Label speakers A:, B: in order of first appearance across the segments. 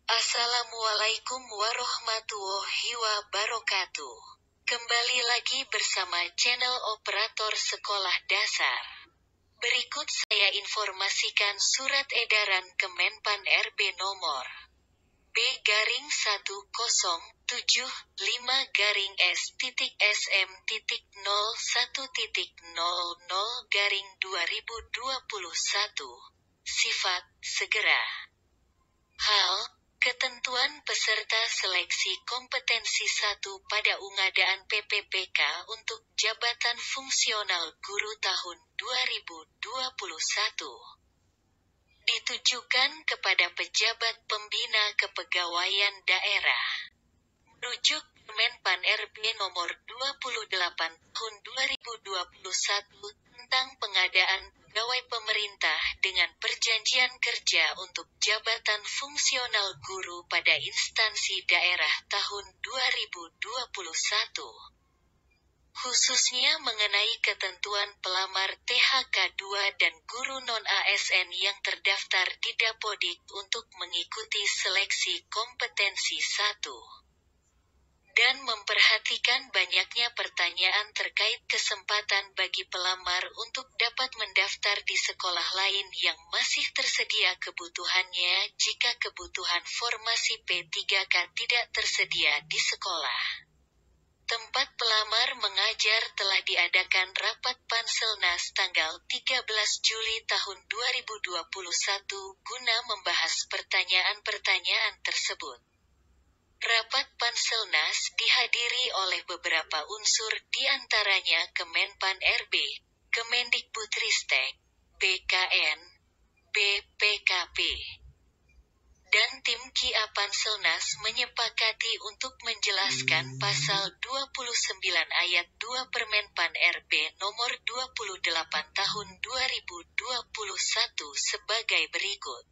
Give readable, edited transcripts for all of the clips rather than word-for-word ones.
A: Assalamualaikum warahmatullahi wabarakatuh. Kembali lagi bersama channel Operator Sekolah Dasar. Berikut saya informasikan surat edaran Kemenpan RB nomor B-1-0-01.00/2021. Sifat segera. Hal, ketentuan peserta seleksi kompetensi 1 pada Ungadaan PPPK untuk jabatan fungsional guru tahun 2021. Ditujukan kepada pejabat pembina kepegawaian daerah. Rujuk Kemenpan RB nomor 28 tahun 2021 tentang pengadaan pegawai pemerintah dengan perjanjian kerja untuk jabatan fungsional guru pada instansi daerah tahun 2021. Khususnya mengenai ketentuan pelamar THK 2 dan guru non-ASN yang terdaftar di Dapodik untuk mengikuti seleksi kompetensi 1. Dan memperhatikan banyaknya pertanyaan terkait kesempatan bagi pelamar untuk dapat mendaftar di sekolah lain yang masih tersedia kebutuhannya jika kebutuhan formasi P3K tidak tersedia di sekolah. Tempat pelamar mengajar telah diadakan rapat Panselnas tanggal 13 Juli tahun 2021 guna membahas pertanyaan-pertanyaan tersebut. Rapat Panselnas dihadiri oleh beberapa unsur diantaranya Kemenpan RB, Kemendikbudristek, BKN, BPKP, dan tim KIA. Panselnas menyepakati untuk menjelaskan pasal 29 ayat 2 Permenpan RB nomor 28 tahun 2021 sebagai berikut.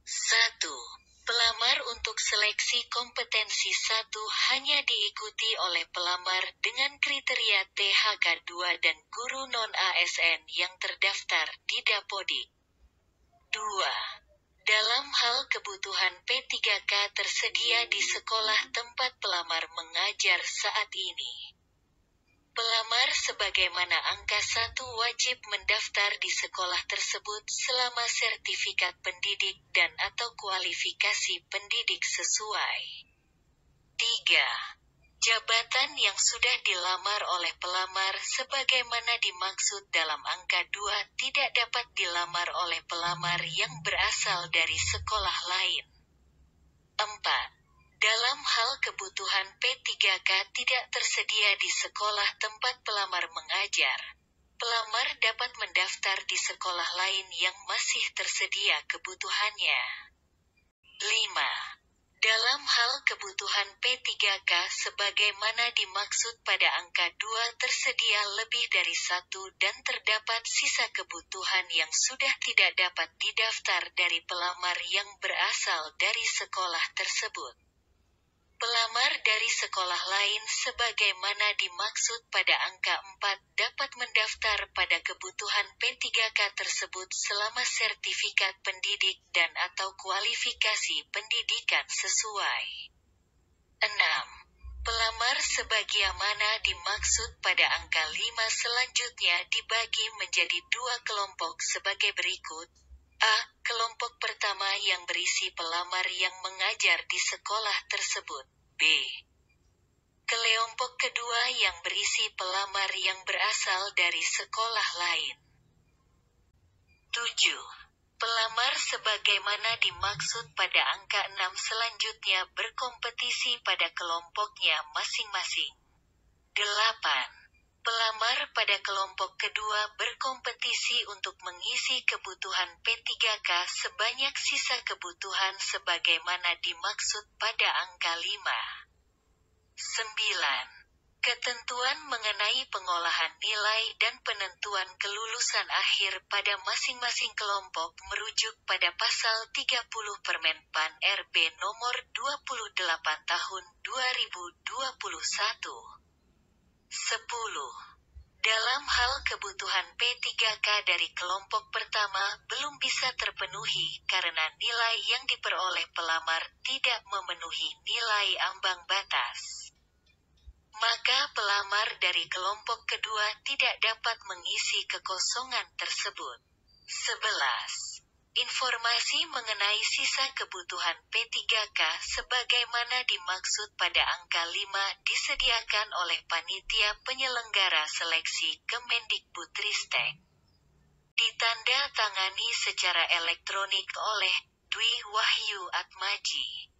A: 1. Pelamar untuk seleksi kompetensi 1 hanya diikuti oleh pelamar dengan kriteria THK 2 dan guru non-ASN yang terdaftar di Dapodik. 2. Dalam hal kebutuhan P3K tersedia di sekolah tempat pelamar mengajar saat ini. Pelamar sebagaimana angka 1 wajib mendaftar di sekolah tersebut selama sertifikat pendidik dan atau kualifikasi pendidik sesuai. 3. Jabatan yang sudah dilamar oleh pelamar sebagaimana dimaksud dalam angka 2 tidak dapat dilamar oleh pelamar yang berasal dari sekolah lain. 4. Dalam hal kebutuhan P3K tidak tersedia di sekolah tempat pelamar mengajar, pelamar dapat mendaftar di sekolah lain yang masih tersedia kebutuhannya. 5. Dalam hal kebutuhan P3K sebagaimana dimaksud pada angka 2 tersedia lebih dari 1 dan terdapat sisa kebutuhan yang sudah tidak dapat didaftar dari pelamar yang berasal dari sekolah tersebut. Pelamar dari sekolah lain sebagaimana dimaksud pada angka 4 dapat mendaftar pada kebutuhan P3K tersebut selama sertifikat pendidik dan atau kualifikasi pendidikan sesuai. 6. Pelamar sebagaimana dimaksud pada angka 5 selanjutnya dibagi menjadi 2 kelompok sebagai berikut. A. Kelompok pertama yang berisi pelamar yang mengajar di sekolah tersebut. B. Kelompok kedua yang berisi pelamar yang berasal dari sekolah lain. 7. Pelamar sebagaimana dimaksud pada angka 6 selanjutnya berkompetisi pada kelompoknya masing-masing. 8. Pelamar pada kelompok kedua berkompetisi untuk mengisi kebutuhan P3K sebanyak sisa kebutuhan sebagaimana dimaksud pada angka 5. 9. Ketentuan mengenai pengolahan nilai dan penentuan kelulusan akhir pada masing-masing kelompok merujuk pada pasal 30 Permenpan RB nomor 28 tahun 2021. 10. Dalam hal kebutuhan P3K dari kelompok pertama belum bisa terpenuhi karena nilai yang diperoleh pelamar tidak memenuhi nilai ambang batas. Maka pelamar dari kelompok kedua tidak dapat mengisi kekosongan tersebut. 11. Informasi mengenai sisa kebutuhan P3K sebagaimana dimaksud pada angka 5 disediakan oleh Panitia Penyelenggara Seleksi Kemendikbudristek. Ditanda tangani secara elektronik oleh Dwi Wahyu Atmaji,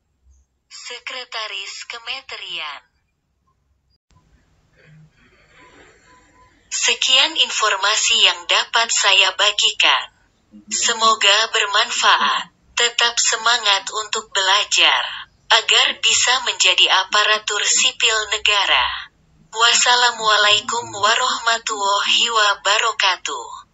A: Sekretaris Kementerian. Sekian informasi yang dapat saya bagikan. Semoga bermanfaat. Tetap semangat untuk belajar, agar bisa menjadi aparatur sipil negara. Wassalamualaikum warahmatullahi wabarakatuh.